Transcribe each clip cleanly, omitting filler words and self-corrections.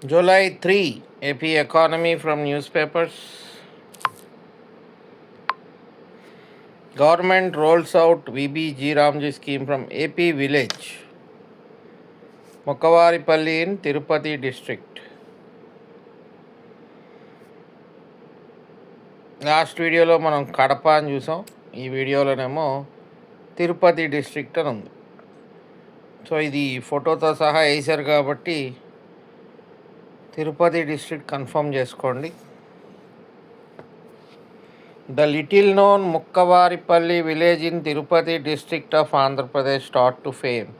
July 3, AP Economy from newspapers. Government rolls out VBG Ramji scheme from AP village. Mokavaripalli in Tirupati district. Last వీడియోలో మనం కడప అని చూసాం. ఈ వీడియోలోనేమో Tirupati district అని ఉంది. సో ఇది ఫోటోతో సహా వేశారు కాబట్టి తిరుపతి డిస్ట్రిక్ట్ కన్ఫర్మ్ చేసుకోండి. The little known Mukkavaripalli village in Tirupati district of Andhra Pradesh start to fame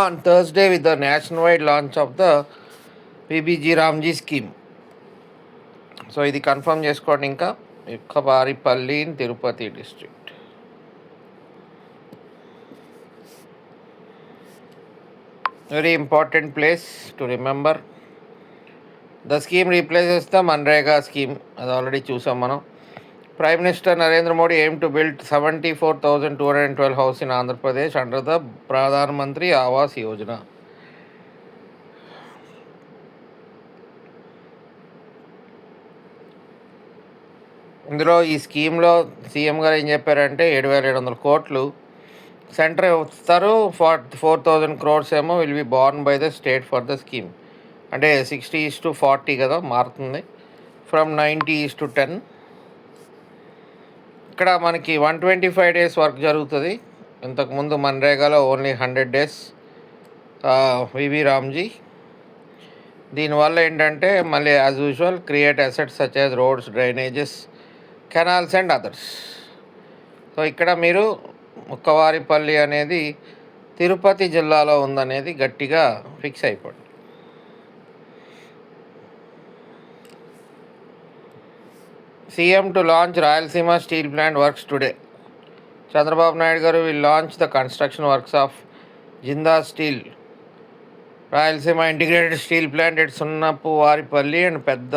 on Thursday with the nationwide launch of the VBG Ramji scheme. So ఇది కన్ఫర్మ్ చేసుకోండి. ఇంకా Mukkavaripalli in Tirupati district. Very important place to remember. The scheme replaces the MNREGA scheme. అది already చూసాం మనం. Prime minister Narendra Modi aim to build 74,212 house in Andhra Pradesh under the Pradhan Mantri Awas Yojana. ఇందులో ఈ స్కీమ్లో CM గారు ఏం చెప్పారంటే 7,700 కోట్లు సెంటర్ ఇస్తారు, 4,000 crores ఏమో will be born by the state for the scheme. అంటే 60:40 కదా మారుతుంది, ఫ్రమ్ 90:10. ఇక్కడ మనకి 125 days వర్క్ జరుగుతుంది. ఇంతకుముందు మన్రేగాలో ఓన్లీ 100 days వివి రామ్జీ. దీనివల్ల ఏంటంటే మళ్ళీ as usual create assets such as roads, drainages, canals and others. So ఇక్కడ మీరు ముక్కవారిపల్లి అనేది తిరుపతి జిల్లాలో ఉందనేది గట్టిగా ఫిక్స్ అయిపోండి. CM to launch Rayalaseema steel plant works today. Chandrababu Naidu garu will launch the construction works of Jindal steel Rayalaseema integrated steel plant at Sunnapuvaripalli and Pedda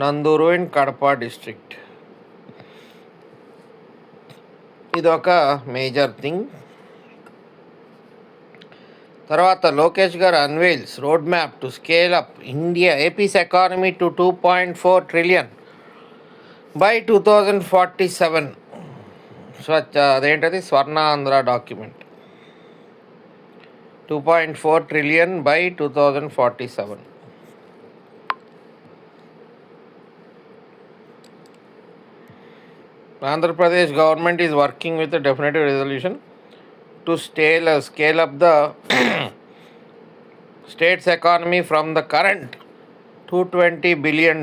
Nandur in Kadapa district. ఇదొక major thing. తర్వాత Lokesh garu unveils road map to scale up India AP's economy to 2.4 trillion by 2047. అదేంటది Swarnandhra document. 2.4 trillion by 2047. Andhra Pradesh government is working with a definitive resolution to scale up the state's economy from the current $220 billion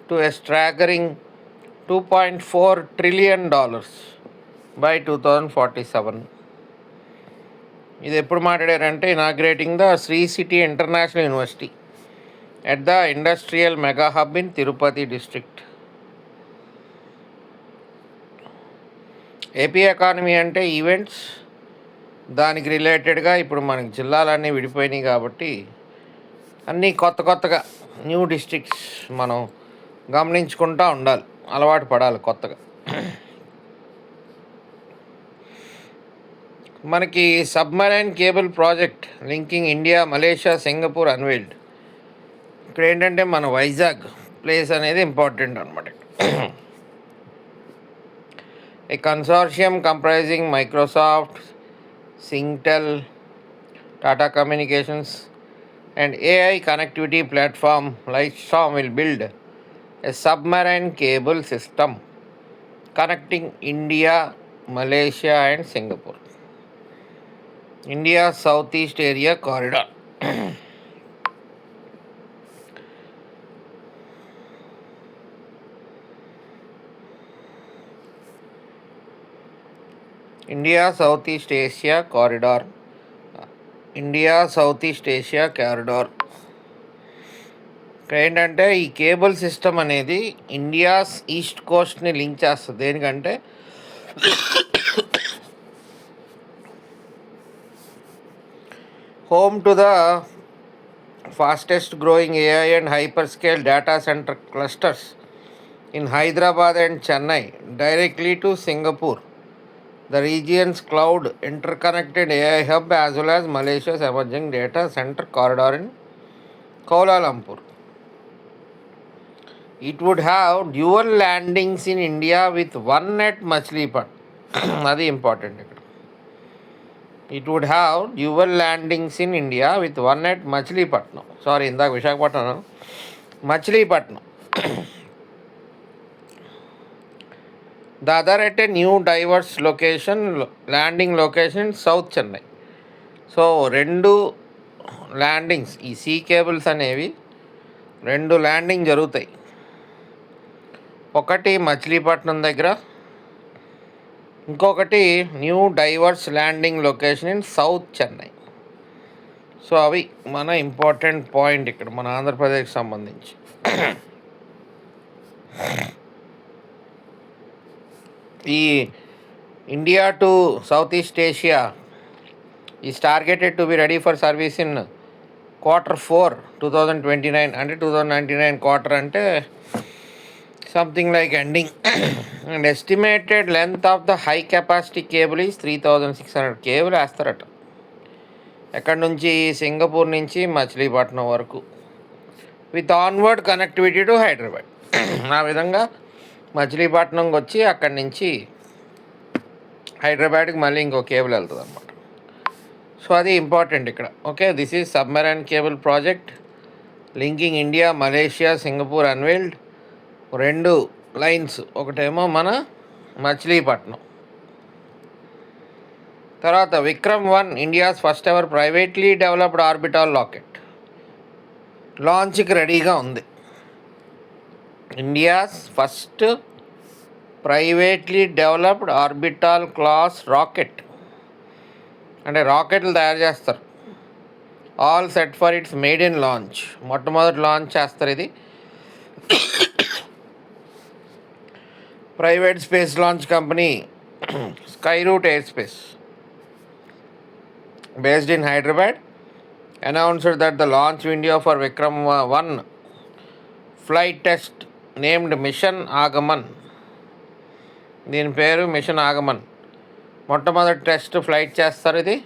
to a staggering $2.4 trillion by 2047. ఇది ఎప్పుడు మాట్లాడారంటే inaugurating the Sri City international university at the industrial mega hub in Tirupati district. AP economy అంటే events, దానికి రిలేటెడ్గా ఇప్పుడు మనకి జిల్లాలన్నీ విడిపోయినాయి కాబట్టి అన్నీ కొత్తగా న్యూ డిస్ట్రిక్ట్స్ మనం గమనించుకుంటూ ఉండాలి, అలవాటు పడాలి కొత్తగా. మనకి submarine cable project linking India, Malaysia, Singapore unveiled. ఇక్కడ ఏంటంటే మన వైజాగ్ ప్లేస్ అనేది ఇంపార్టెంట్ అనమాట. A consortium comprising Microsoft, Singtel, Tata Communications and AI connectivity platform Lightstorm will build a submarine cable system connecting India, Malaysia and Singapore. India's Southeast Area Corridor. India south east Asia corridor. ఏంటంటే ఈ cable system అనేది India's east కోస్ట్ని link చేస్తుంది. దేనికంటే home to the fastest growing AI and hyper scale data centre clusters in Hyderabad and Chennai directly to Singapore the region's cloud interconnected AI hub as well as Malaysia's emerging data center corridor in Kuala Lumpur. It would have dual landings in India with one at Machlipatam. అది important ఇక్కడ. It would have dual landings in India with one at Machlipatam. Sorry, ఇందాక Visakhapatnam, Machilipatnam. The other at a new diverse location, landing location in South Chennai. So 2 landings, ఈ sea cables అనేవి 2 landing జరుగుతాయి. ఒకటి మచిలీపట్నం దగ్గర, ఇంకొకటి new diverse landing location in south Chennai. So అవి మన important point ఇక్కడ మన ఆంధ్రప్రదేశ్కి సంబంధించి. ఈ India to south east Asia is targeted to be ready for service in Q4 2029. అంటే 2099 క్వార్టర్ అంటే something like ending. And estimated length of the high capacity cable is 3600 cable వేస్తారట. ఎక్కడి నుంచి? సింగపూర్ నుంచి మచిలీపట్నం వరకు, with onward connectivity to Hyderabad. ఆ విధంగా మచిలీపట్నంకి వచ్చి అక్కడి నుంచి హైదరాబాద్కి మళ్ళీ ఇంకో కేబుల్ వెళ్తుంది అనమాట. సో అది ఇంపార్టెంట్ ఇక్కడ. Okay, this is submarine cable project linking India, Malaysia, Singapore unveiled. 2 lines, ఒకటేమో మన మచిలీపట్నం. తర్వాత Vikram one India's first ever privately developed orbital rocket లాంచ్కి రెడీగా ఉంది. India's first privately developed orbital class rocket, అంటే రాకెట్లు తయారు చేస్తారు. All set for its made in launch. మొట్టమొదటి లాంచ్ చేస్తారు. ఇది private space launch company Skyroot aerospace based in Hyderabad announced that the launch window for Vikram-1 flight test named Mission Agaman. దీని పేరు machine ఆగమన్. మొట్టమొదటి test flight చేస్తారు. ఇది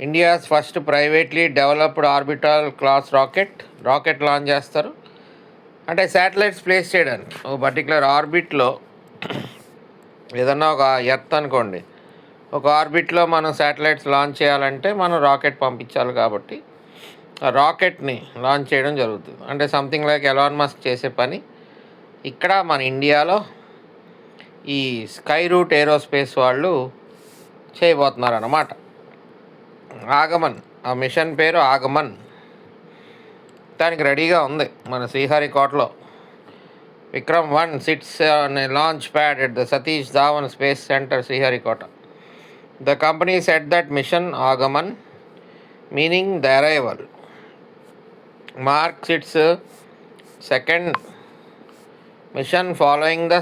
India's first privately developed orbital class rocket launch చేస్తారు. అంటే satellites place చేయడానికి ఒక particular ఆర్బిట్లో, ఏదన్నా ఒక ఎర్త్ అనుకోండి, ఒక ఆర్బిట్లో మనం శాటిలైట్స్ లాంచ్ చేయాలంటే మనం రాకెట్ పంపించాలి. కాబట్టి ఆ రాకెట్ని లాంచ్ చేయడం జరుగుతుంది. అంటే సంథింగ్ లైక్ ఎలాన్ మస్క్ చేసే పని ఇక్కడ మన ఇండియాలో ఈ స్కైరూట్ ఏరోస్పేస్ వాళ్ళు చేయబోతున్నారు అన్నమాట. ఆగమన్, ఆ మిషన్ పేరు ఆగమన్. దానికి రెడీగా ఉంది మన శ్రీహరికోటలో. Vikram-1 sits on a launch pad at the Satish Dhawan Space Center, Sriharikota. The company said that Mission Agaman, meaning the arrival, marks its second mission following the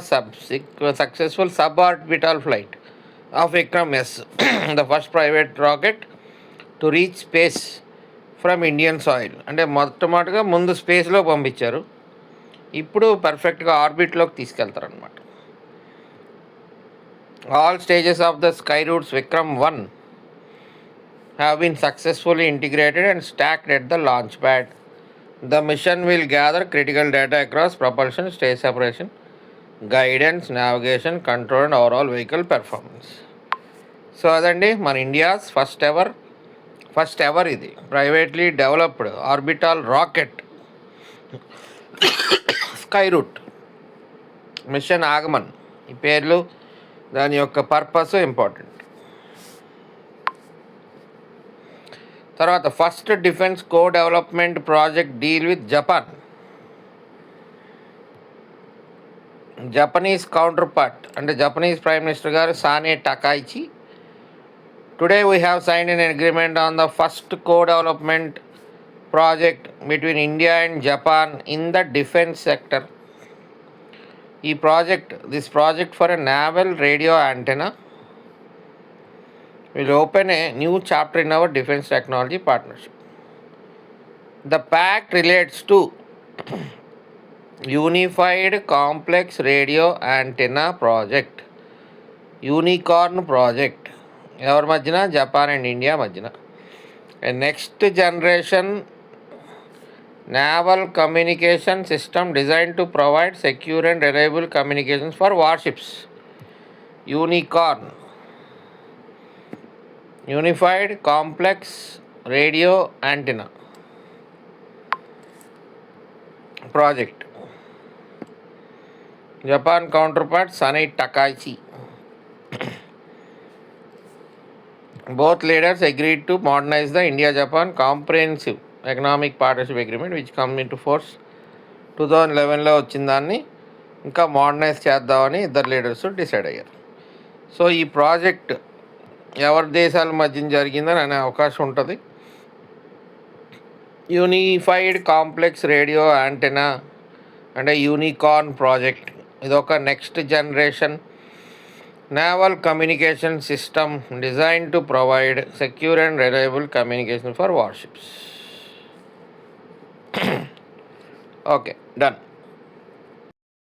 successful suborbital flight of Vikram-S, the first private rocket to reach space from Indian soil. అంటే మొట్టమొదటిగా ముందు స్పేస్లో పంపించారు, ఇప్పుడు పర్ఫెక్ట్గా ఆర్బిట్లోకి తీసుకెళ్తారనమాట. All stages of the Skyroot's Vikram-1 have been successfully integrated and stacked at the launch pad. The mission will gather critical data across propulsion, stage separation, guidance, navigation, control and overall vehicle performance. So అదండి మన India's first ever ఇది privately developed orbital rocket Skyroot mission Aagaman. ఈ పేర్లు, దాని యొక్క purpose important. తర్వాత first defence co development project deal with Japan. Japanese counterpart అంటే Japanese prime minister garu Sanae Takaichi, today we have signed an agreement on the first co development project between India and Japan in the defence sector. This project for a naval radio antenna will open a new chapter in our defense technology partnership. The pact relates to Unified Complex Radio Antenna Project, unicorn project ఎవరి మధ్యన? Japan and India మధ్యన. Next generation naval communication system designed to provide secure and reliable communications for warships. Unicorn, Unified Complex Radio Antenna Project. Japan counterpart Sanai Takaichi. Both leaders agreed to modernize the India-Japan Comprehensive Economic Partnership Agreement, which come into force 2011లో వచ్చిన దాన్ని ఇంకా modernise చేద్దామని ఇద్దరు leaders decide అయ్యారు. So ఈ project ఎవరి దేశాల మధ్య జరిగిందని అనే అవకాశం ఉంటుంది. యూనిఫైడ్ కాంప్లెక్స్ రేడియో యాంటెనా అంటే యూనికార్న్ ప్రాజెక్ట్. ఇదొక next generation naval communication system designed to provide secure and reliable communication for warships. Okay, done.